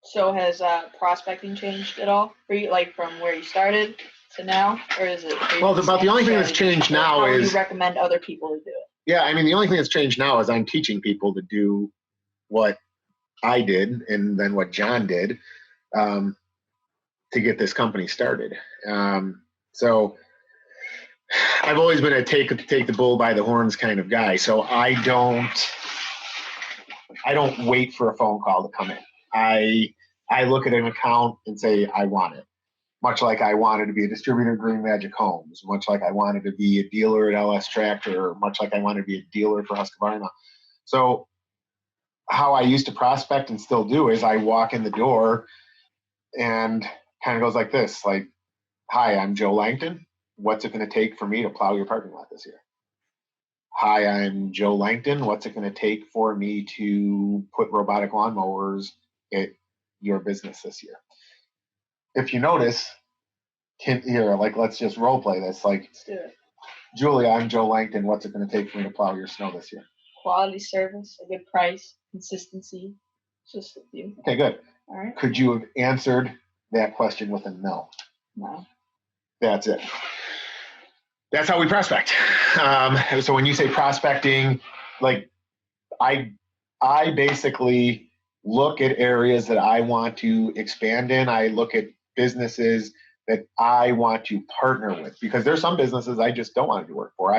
So has prospecting changed at all for you, like from where you started to now, or is it? Well, about the only thing that's changed now how is. How would you recommend other people to do it? Yeah, I mean, the only thing that's changed now is I'm teaching people to do what I did and then what John did to get this company started. So I've always been a take the bull by the horns kind of guy. So I don't wait for a phone call to come in. I look at an account and say, I want it. Much like I wanted to be a distributor of Green Magic Homes, much like I wanted to be a dealer at LS Tractor, much like I wanted to be a dealer for Husqvarna. So how I used to prospect and still do is I walk in the door and kind of goes like this, like, hi, I'm Joe Langton. What's it going to take for me to plow your parking lot this year? Hi, I'm Joe Langton. What's it going to take for me to put robotic lawnmowers at your business this year? If you notice, here, like, let's just role play this. Like, let's do it. Julia, I'm Joe Langton. What's it going to take for me to plow your snow this year? Quality service, a good price, consistency. Just with you. Okay, good. All right. Could you have answered that question with a no? No. That's it. That's how we prospect. So when you say prospecting, like I basically look at areas that I want to expand in. I look at businesses that I want to partner with, because there's some businesses I just don't want to do work for.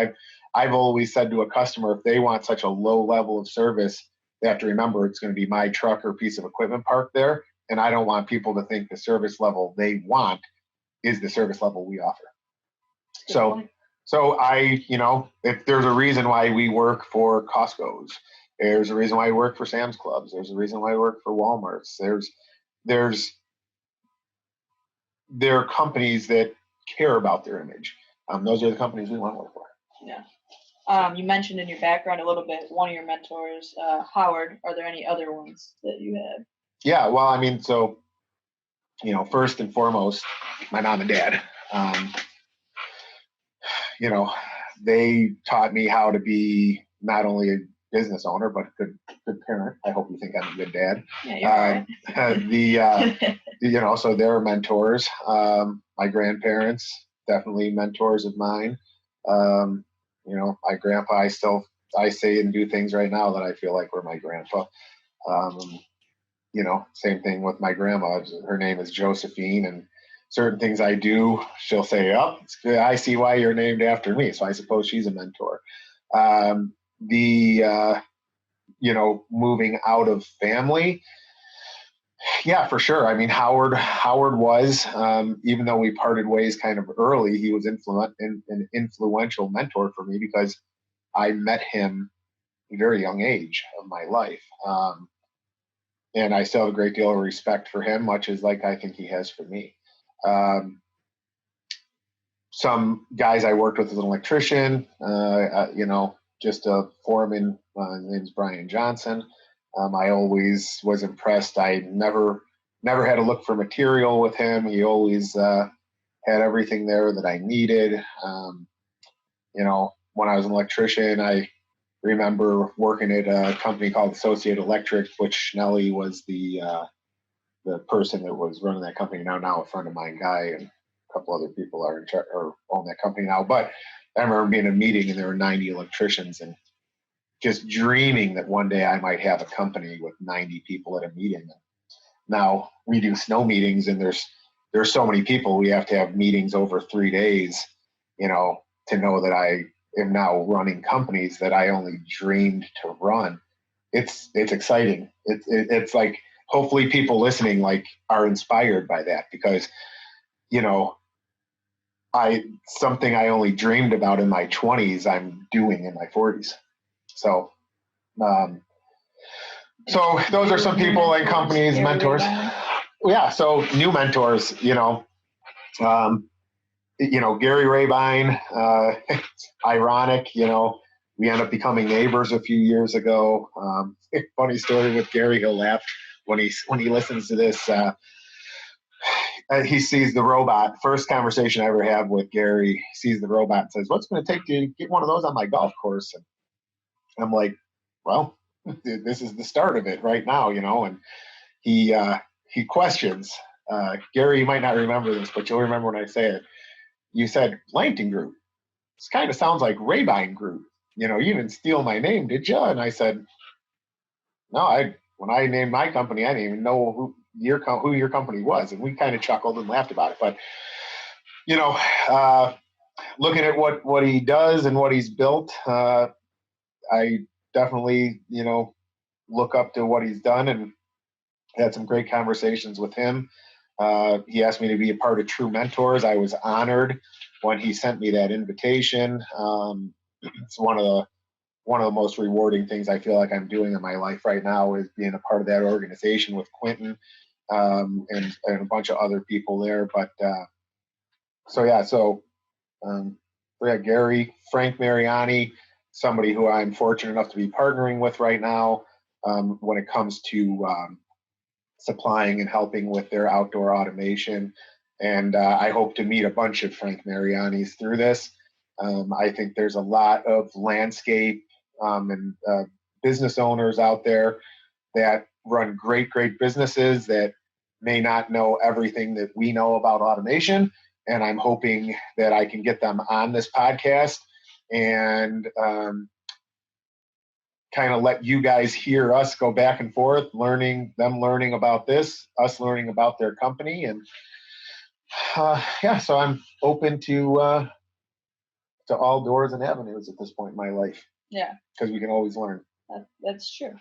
I've always said to a customer, if they want such a low level of service, they have to remember it's going to be my truck or piece of equipment parked there. And I don't want people to think the service level they want is the service level we offer. So I, if there's a reason why we work for Costco's, there's a reason why we work for Sam's Clubs, there's a reason why we work for Walmart's, there are companies that care about their image. Those are the companies we want to work for. Yeah. You mentioned in your background a little bit, one of your mentors, Howard. Are there any other ones that you had? Yeah, well, I mean, so, first and foremost, my mom and dad. They taught me how to be not only a business owner, but a good parent. I hope you think I'm a good dad. Yeah, you're right. So they're mentors. My grandparents, definitely mentors of mine. My grandpa, I say and do things right now that I feel like were my grandpa. Same thing with my grandma. Her name is Josephine, and certain things I do, she'll say, oh, I see why you're named after me. So I suppose she's a mentor. Moving out of family. Yeah, for sure. I mean, Howard was, even though we parted ways kind of early, he was an influential mentor for me because I met him at a very young age of my life. And I still have a great deal of respect for him, much as like I think he has for me. Some guys I worked with as an electrician, just a foreman, his name's Brian Johnson. I always was impressed. I never had to look for material with him. He always had everything there that I needed. When I was an electrician, I remember working at a company called Associated Electric, which Schnelly was the person that was running that company. Now a friend of mine, Guy, and a couple other people are in charge or own that company now. But I remember being in a meeting and there were 90 electricians, and just dreaming that one day I might have a company with 90 people at a meeting. Now we do snow meetings, and there's so many people. We have to have meetings over 3 days, to know that I am now running companies that I only dreamed to run. It's exciting. It's like, hopefully people listening are inspired by that, because something I only dreamed about in my 20s, I'm doing in my 40s. So those are some people and companies, mentors. Yeah. So new mentors, Gary Rabine, it's ironic, we ended up becoming neighbors a few years ago. Funny story with Gary, he'll laugh when he listens to this. He sees the robot. First conversation I ever have with Gary, sees the robot and says, what's it going to take to get one of those on my golf course? And I'm like, well, this is the start of it right now, and he he questions. Gary, you might not remember this, but you'll remember when I say it. You said Langton Group. This kind of sounds like Rabine Group. You didn't steal my name, did you? And I said, no, when I named my company, I didn't even know who your company was. And we kind of chuckled and laughed about it. But, looking at what he does and what he's built, I definitely, look up to what he's done and had some great conversations with him. He asked me to be a part of True Mentors. I was honored when he sent me that invitation. It's one of the most rewarding things I feel like I'm doing in my life right now is being a part of that organization with Quentin and a bunch of other people there. But Gary, Frank Mariani, somebody who I'm fortunate enough to be partnering with right now when it comes to supplying and helping with their outdoor automation. And I hope to meet a bunch of Frank Marianis through this. I think there's a lot of landscape and business owners out there that run great businesses that may not know everything that we know about automation. And I'm hoping that I can get them on this podcast and kind of let you guys hear us go back and forth, learning about this, us learning about their company. And so I'm open to all doors and avenues at this point in my life. Yeah. Because we can always learn. That's true.